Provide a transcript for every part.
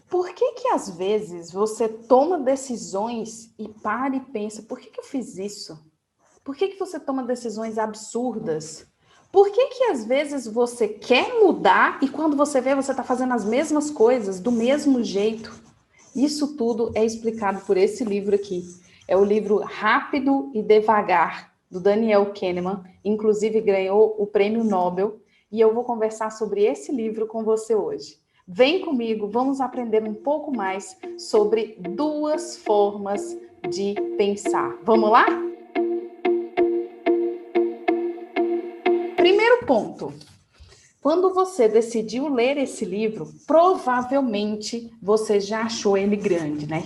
Por que às vezes você toma decisões e para e pensa, por que eu fiz isso? Por que você toma decisões absurdas? Por que às vezes você quer mudar e quando você vê, você está fazendo as mesmas coisas do mesmo jeito? Isso tudo é explicado por esse livro aqui. É o livro Rápido e Devagar, do Daniel Kahneman. Inclusive ganhou o Prêmio Nobel. E eu vou conversar sobre esse livro com você hoje. Vem comigo, vamos aprender um pouco mais sobre duas formas de pensar. Vamos lá? Primeiro ponto. Quando você decidiu ler esse livro, provavelmente você já achou ele grande, né?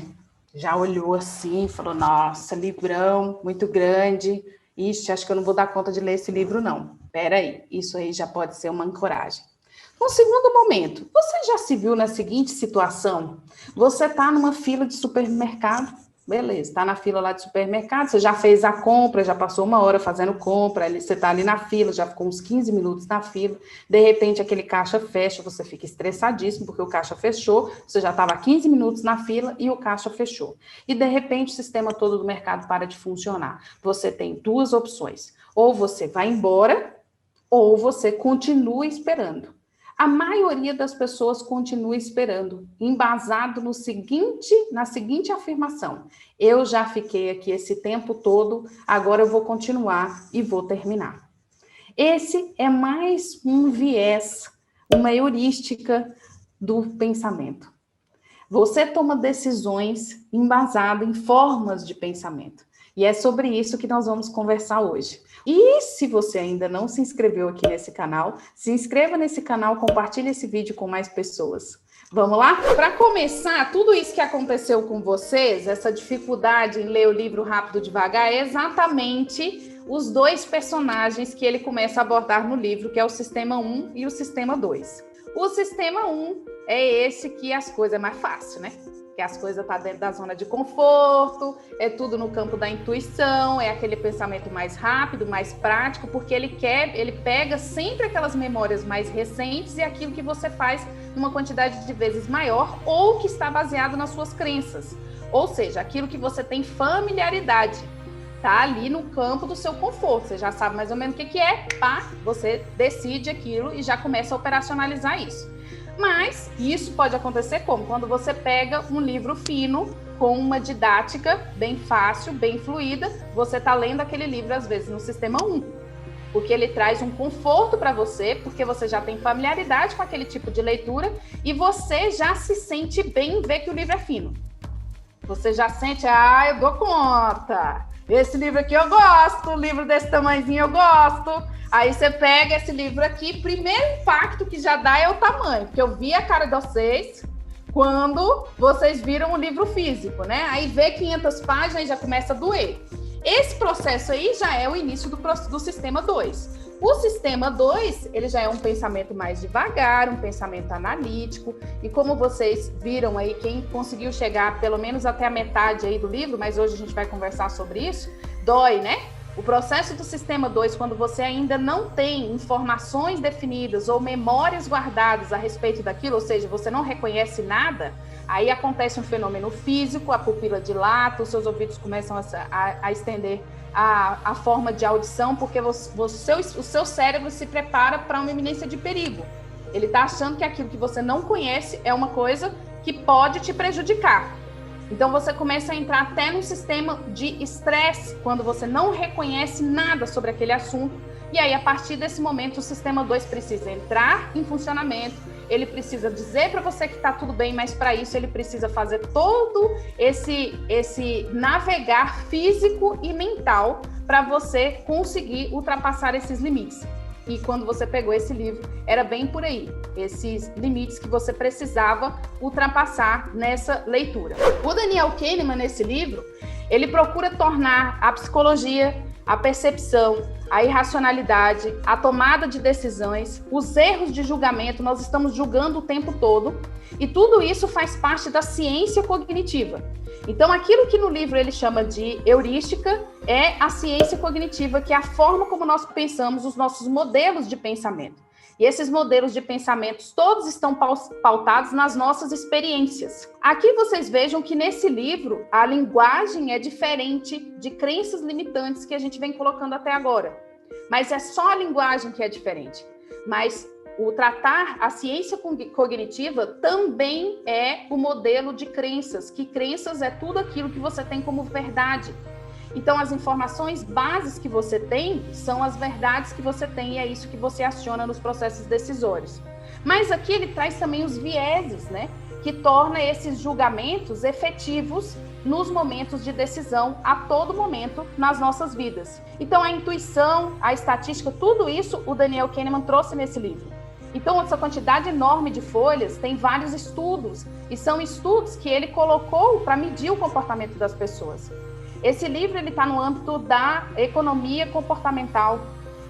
Já olhou assim e falou, nossa, livrão, muito grande. Ixi, acho que eu não vou dar conta de ler esse livro, não. Peraí, isso aí já pode ser uma ancoragem. No segundo momento, você já se viu na seguinte situação? Você está numa fila de supermercado, beleza, está na fila lá de supermercado, você já fez a compra, já passou 1 hora fazendo compra, você está ali na fila, já ficou uns 15 minutos na fila, de repente aquele caixa fecha, você fica estressadíssimo porque o caixa fechou, você já estava 15 minutos na fila e o caixa fechou. E de repente o sistema todo do mercado para de funcionar. Você tem duas opções, ou você vai embora, ou você continua esperando. A maioria das pessoas continua esperando, embasado na seguinte afirmação: eu já fiquei aqui esse tempo todo, agora eu vou continuar e vou terminar. Esse é mais um viés, uma heurística do pensamento. Você toma decisões embasadas em formas de pensamento. E é sobre isso que nós vamos conversar hoje. E se você ainda não se inscreveu aqui nesse canal, se inscreva nesse canal, compartilhe esse vídeo com mais pessoas. Vamos lá? Para começar, tudo isso que aconteceu com vocês, essa dificuldade em ler o livro rápido e devagar, é exatamente os dois personagens que ele começa a abordar no livro, que é o Sistema 1 e o Sistema 2. O Sistema 1 é esse que as coisas é mais fácil, né? Que as coisas estão dentro da zona de conforto, é tudo no campo da intuição, é aquele pensamento mais rápido, mais prático, porque ele pega sempre aquelas memórias mais recentes e aquilo que você faz numa quantidade de vezes maior ou que está baseado nas suas crenças. Ou seja, aquilo que você tem familiaridade, tá ali no campo do seu conforto, você já sabe mais ou menos o que é, pá, você decide aquilo e já começa a operacionalizar isso. Mas isso pode acontecer como? Quando você pega um livro fino, com uma didática bem fácil, bem fluida, você está lendo aquele livro, às vezes, no Sistema 1. Porque ele traz um conforto para você, porque você já tem familiaridade com aquele tipo de leitura e você já se sente bem em ver que o livro é fino. Você já sente, eu dou conta. Esse livro aqui eu gosto, um livro desse tamanhozinho eu gosto. Aí você pega esse livro aqui, primeiro impacto que já dá é o tamanho, porque eu vi a cara de vocês quando vocês viram o livro físico, né? Aí vê 500 páginas e já começa a doer. Esse processo aí já é o início do Sistema 2. O Sistema 2, ele já é um pensamento mais devagar, um pensamento analítico, e como vocês viram aí, quem conseguiu chegar pelo menos até a metade aí do livro, mas hoje a gente vai conversar sobre isso, dói, né? O processo do Sistema 2, quando você ainda não tem informações definidas ou memórias guardadas a respeito daquilo, ou seja, você não reconhece nada, aí acontece um fenômeno físico, a pupila dilata, os seus ouvidos começam a estender a forma de audição, porque o seu cérebro se prepara para uma iminência de perigo. Ele está achando que aquilo que você não conhece é uma coisa que pode te prejudicar. Então, você começa a entrar até num sistema de estresse, quando você não reconhece nada sobre aquele assunto. E aí, a partir desse momento, o Sistema 2 precisa entrar em funcionamento, ele precisa dizer para você que está tudo bem, mas para isso ele precisa fazer todo esse navegar físico e mental para você conseguir ultrapassar esses limites. E quando você pegou esse livro, era bem por aí, esses limites que você precisava ultrapassar nessa leitura. O Daniel Kahneman, nesse livro, ele procura tornar a psicologia, a percepção, a irracionalidade, a tomada de decisões, os erros de julgamento, nós estamos julgando o tempo todo, e tudo isso faz parte da ciência cognitiva. Então, aquilo que no livro ele chama de heurística é a ciência cognitiva, que é a forma como nós pensamos, os nossos modelos de pensamento. E esses modelos de pensamentos todos estão pautados nas nossas experiências. Aqui vocês vejam que nesse livro a linguagem é diferente de crenças limitantes que a gente vem colocando até agora. Mas é só a linguagem que é diferente. Mas o tratar a ciência cognitiva também é o modelo de crenças, que crenças é tudo aquilo que você tem como verdade. Então, as informações bases que você tem são as verdades que você tem e é isso que você aciona nos processos decisórios. Mas aqui ele traz também os vieses, né? Que torna esses julgamentos efetivos nos momentos de decisão, a todo momento nas nossas vidas. Então, a intuição, a estatística, tudo isso o Daniel Kahneman trouxe nesse livro. Então, essa quantidade enorme de folhas tem vários estudos, e são estudos que ele colocou para medir o comportamento das pessoas. Esse livro está no âmbito da economia comportamental.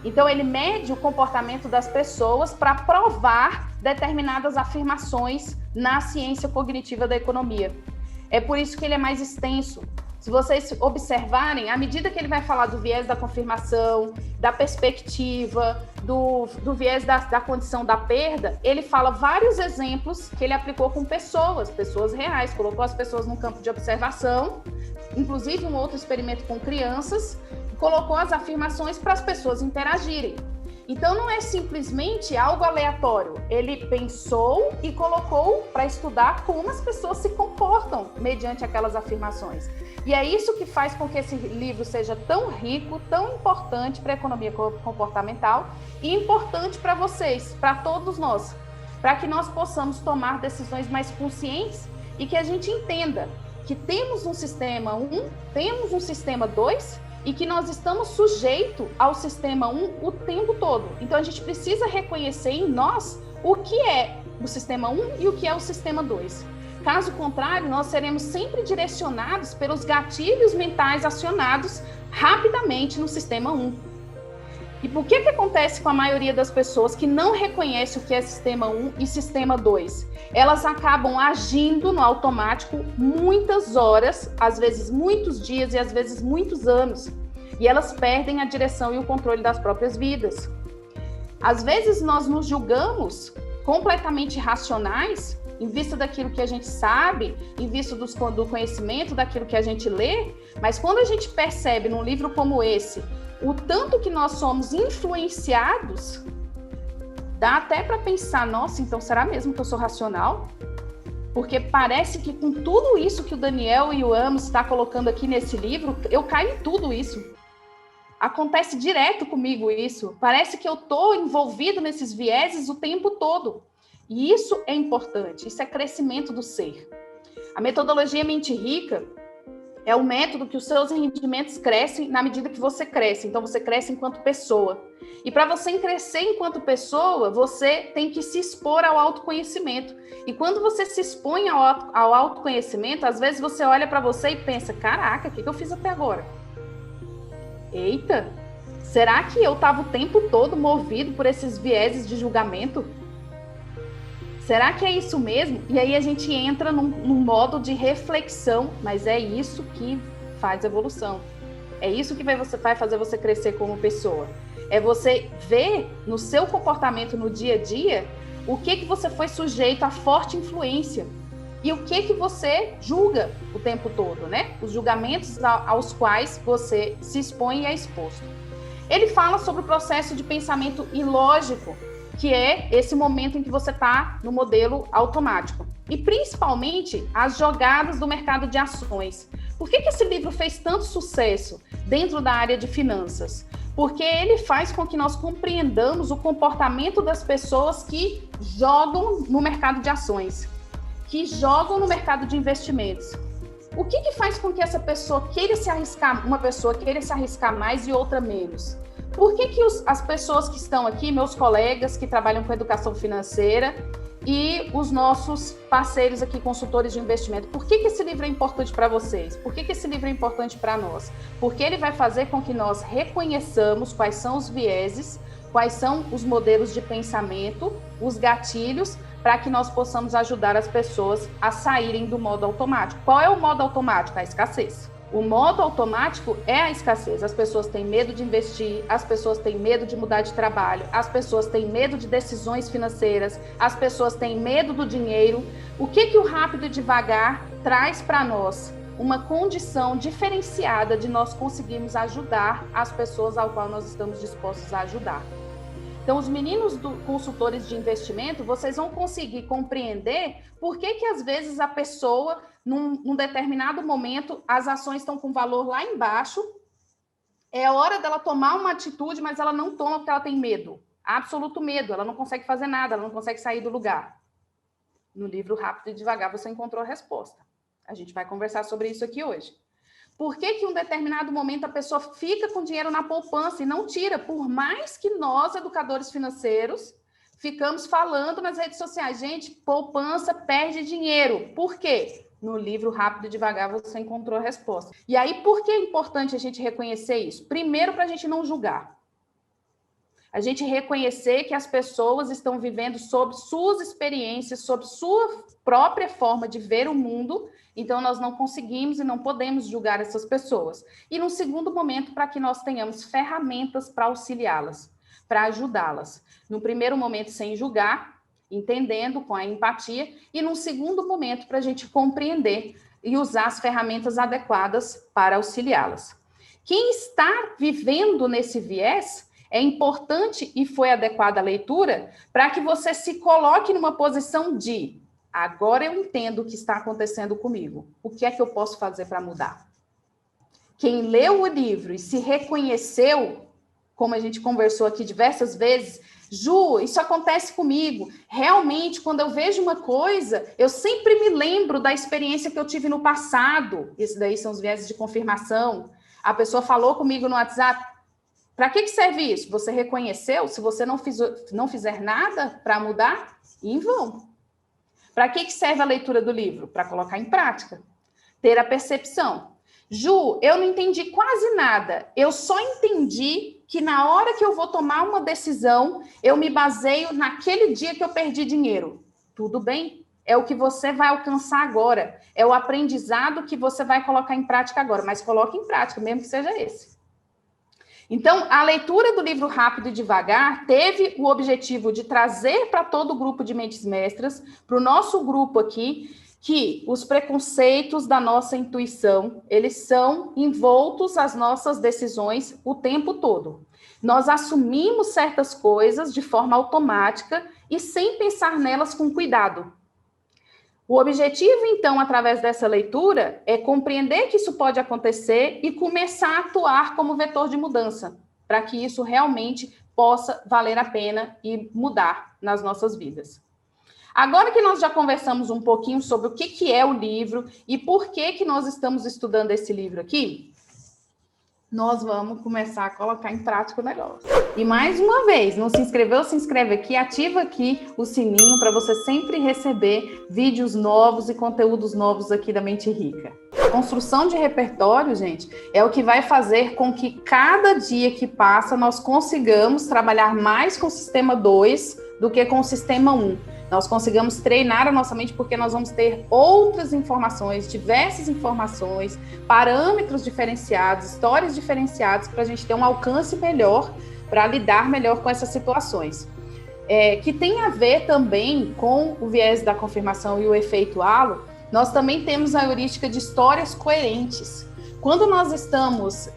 Então, ele mede o comportamento das pessoas para provar determinadas afirmações na ciência cognitiva da economia. É por isso que ele é mais extenso. Se vocês observarem, à medida que ele vai falar do viés da confirmação, da perspectiva, do viés da condição da perda, ele fala vários exemplos que ele aplicou com pessoas reais, colocou as pessoas num campo de observação, inclusive um outro experimento com crianças, colocou as afirmações para as pessoas interagirem. Então, não é simplesmente algo aleatório. Ele pensou e colocou para estudar como as pessoas se comportam mediante aquelas afirmações. E é isso que faz com que esse livro seja tão rico, tão importante para a economia comportamental e importante para vocês, para todos nós, para que nós possamos tomar decisões mais conscientes e que a gente entenda que temos um sistema 1, temos um sistema 2, e que nós estamos sujeitos ao sistema 1 o tempo todo. Então, a gente precisa reconhecer em nós o que é o sistema 1 e o que é o sistema 2. Caso contrário, nós seremos sempre direcionados pelos gatilhos mentais acionados rapidamente no sistema 1. E por que acontece com a maioria das pessoas que não reconhece o que é sistema 1 e sistema 2? Elas acabam agindo no automático muitas horas, às vezes muitos dias e às vezes muitos anos. E elas perdem a direção e o controle das próprias vidas. Às vezes nós nos julgamos completamente racionais, em vista daquilo que a gente sabe, em vista do conhecimento, daquilo que a gente lê, mas quando a gente percebe num livro como esse, o tanto que nós somos influenciados, dá até para pensar, nossa, então será mesmo que eu sou racional? Porque parece que com tudo isso que o Daniel e o Amos estão colocando aqui nesse livro, eu caio em tudo isso. Acontece direto comigo isso. Parece que eu estou envolvido nesses vieses o tempo todo. E isso é importante, isso é crescimento do ser. A metodologia Mente Rica é o método que os seus rendimentos crescem na medida que você cresce. Então, você cresce enquanto pessoa. E para você crescer enquanto pessoa, você tem que se expor ao autoconhecimento. E quando você se expõe ao autoconhecimento, às vezes você olha para você e pensa, caraca, o que eu fiz até agora? Eita, será que eu estava o tempo todo movido por esses vieses de julgamento? Será que é isso mesmo? E aí a gente entra num modo de reflexão, mas é isso que faz evolução. É isso que vai fazer você crescer como pessoa. É você ver no seu comportamento no dia a dia o que você foi sujeito a forte influência e o que você julga o tempo todo, né? Os julgamentos aos quais você se expõe e é exposto. Ele fala sobre o processo de pensamento ilógico, que é esse momento em que você está no modelo automático. E principalmente as jogadas do mercado de ações. Por que esse livro fez tanto sucesso dentro da área de finanças? Porque ele faz com que nós compreendamos o comportamento das pessoas que jogam no mercado de ações, que jogam no mercado de investimentos. O que faz com que essa pessoa queira se arriscar, uma pessoa queira se arriscar mais e outra menos? Por que as pessoas que estão aqui, meus colegas que trabalham com educação financeira e os nossos parceiros aqui, consultores de investimento, por que esse livro é importante para vocês? Por que esse livro é importante para nós? Porque ele vai fazer com que nós reconheçamos quais são os vieses, quais são os modelos de pensamento, os gatilhos, para que nós possamos ajudar as pessoas a saírem do modo automático. Qual é o modo automático? A escassez. O modo automático é a escassez. As pessoas têm medo de investir, as pessoas têm medo de mudar de trabalho, as pessoas têm medo de decisões financeiras, as pessoas têm medo do dinheiro. O que o rápido e devagar traz para nós? Uma condição diferenciada de nós conseguirmos ajudar as pessoas ao qual nós estamos dispostos a ajudar. Então, os meninos consultores de investimento, vocês vão conseguir compreender por que às vezes a pessoa, num determinado momento, as ações estão com valor lá embaixo, é hora dela tomar uma atitude, mas ela não toma porque ela tem medo, absoluto medo, ela não consegue fazer nada, ela não consegue sair do lugar. No livro Rápido e Devagar, você encontrou a resposta. A gente vai conversar sobre isso aqui hoje. Por que em um determinado momento a pessoa fica com dinheiro na poupança e não tira? Por mais que nós, educadores financeiros, ficamos falando nas redes sociais, gente, poupança perde dinheiro. Por quê? No livro Rápido e Devagar você encontrou a resposta. E aí, por que é importante a gente reconhecer isso? Primeiro, para a gente não julgar. A gente reconhecer que as pessoas estão vivendo sob suas experiências, sob sua própria forma de ver o mundo, então nós não conseguimos e não podemos julgar essas pessoas. E num segundo momento, para que nós tenhamos ferramentas para auxiliá-las, para ajudá-las. No primeiro momento, sem julgar, entendendo com a empatia, e num segundo momento, para a gente compreender e usar as ferramentas adequadas para auxiliá-las. Quem está vivendo nesse viés, é importante e foi adequada a leitura para que você se coloque numa posição de agora eu entendo o que está acontecendo comigo. O que é que eu posso fazer para mudar? Quem leu o livro e se reconheceu, como a gente conversou aqui diversas vezes, Ju, isso acontece comigo. Realmente, quando eu vejo uma coisa, eu sempre me lembro da experiência que eu tive no passado. Isso daí são os vieses de confirmação. A pessoa falou comigo no WhatsApp. Para que serve isso? Você reconheceu? Se você não fizer nada para mudar, em vão. Para que serve a leitura do livro? Para colocar em prática. Ter a percepção. Ju, eu não entendi quase nada. Eu só entendi que na hora que eu vou tomar uma decisão, eu me baseio naquele dia que eu perdi dinheiro. Tudo bem? É o que você vai alcançar agora. É o aprendizado que você vai colocar em prática agora. Mas coloque em prática, mesmo que seja esse. Então, a leitura do livro Rápido e Devagar teve o objetivo de trazer para todo o grupo de mentes mestras, para o nosso grupo aqui, que os preconceitos da nossa intuição, eles são envoltos às nossas decisões o tempo todo. Nós assumimos certas coisas de forma automática e sem pensar nelas com cuidado. O objetivo, então, através dessa leitura, é compreender que isso pode acontecer e começar a atuar como vetor de mudança, para que isso realmente possa valer a pena e mudar nas nossas vidas. Agora que nós já conversamos um pouquinho sobre o que é o livro e por que nós estamos estudando esse livro aqui, nós vamos começar a colocar em prática o negócio. E mais uma vez, não se inscreveu? Se inscreve aqui, ativa aqui o sininho para você sempre receber vídeos novos e conteúdos novos aqui da Mente Rica. A construção de repertório, gente, é o que vai fazer com que cada dia que passa nós consigamos trabalhar mais com o sistema 2 do que com o sistema 1. Nós consigamos treinar a nossa mente porque nós vamos ter outras informações, diversas informações, parâmetros diferenciados, histórias diferenciadas para a gente ter um alcance melhor, para lidar melhor com essas situações. Que tem a ver também com o viés da confirmação e o efeito halo, nós também temos a heurística de histórias coerentes. Quando nós estamos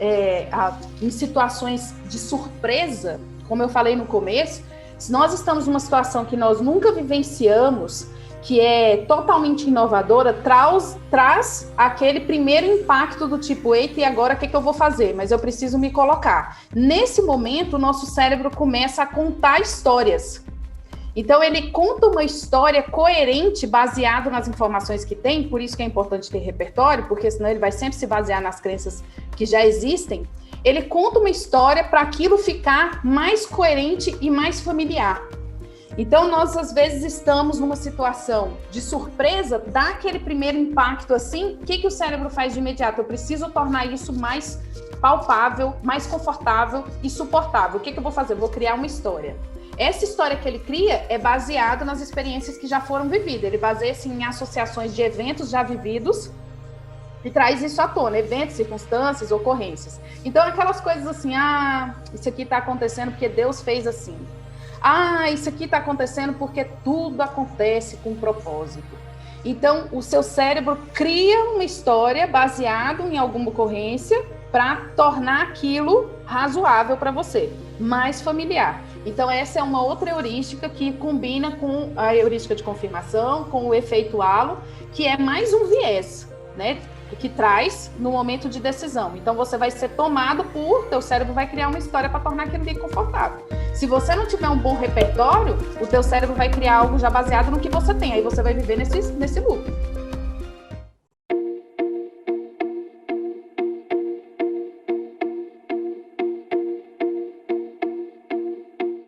em situações de surpresa, como eu falei no começo, se nós estamos numa situação que nós nunca vivenciamos, que é totalmente inovadora, traz aquele primeiro impacto do tipo, eita, e agora o que eu vou fazer? Mas eu preciso me colocar. Nesse momento, o nosso cérebro começa a contar histórias. Então, ele conta uma história coerente, baseado nas informações que tem, por isso que é importante ter repertório, porque senão ele vai sempre se basear nas crenças que já existem. Ele conta uma história para aquilo ficar mais coerente e mais familiar. Então, nós, às vezes, estamos numa situação de surpresa, dá aquele primeiro impacto assim, o que o cérebro faz de imediato? Eu preciso tornar isso mais palpável, mais confortável e suportável. O que eu vou fazer? Eu vou criar uma história. Essa história que ele cria é baseada nas experiências que já foram vividas. Ele baseia-se em associações de eventos já vividos E traz isso à tona, eventos, circunstâncias, ocorrências. Então, aquelas coisas assim, isso aqui está acontecendo porque Deus fez assim. Isso aqui está acontecendo porque tudo acontece com propósito. Então, o seu cérebro cria uma história baseada em alguma ocorrência para tornar aquilo razoável para você, mais familiar. Então, essa é uma outra heurística que combina com a heurística de confirmação, com o efeito halo, que é mais um viés, né? Que traz no momento de decisão. Então, você vai ser tomado teu cérebro vai criar uma história para tornar aquilo bem confortável. Se você não tiver um bom repertório, o teu cérebro vai criar algo já baseado no que você tem. Aí você vai viver nesse loop.